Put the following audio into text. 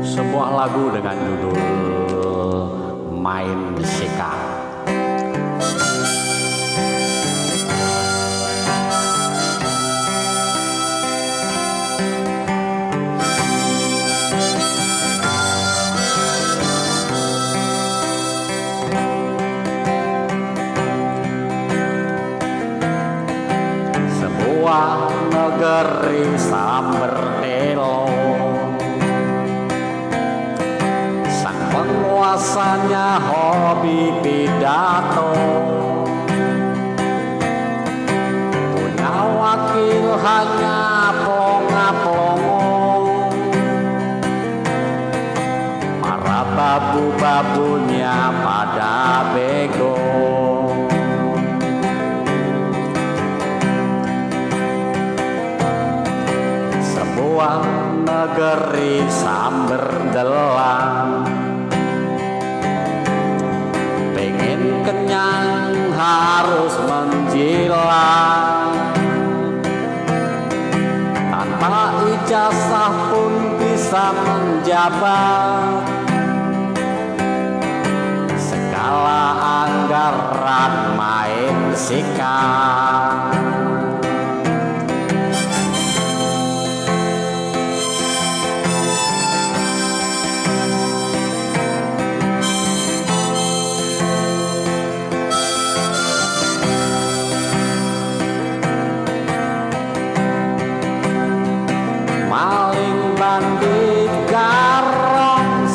sebuah lagu dengan judul Main Sika. Sebuah negeri samberdelo, sang penguasanya hobi pidato, punya wakil hanya plonga-plongo, para babu-babunya pada bego. Sebuah negeri samberdelang, pengen kenyang harus menjilang, tanpa ijazah pun bisa menjabat, segala anggaran main sikat.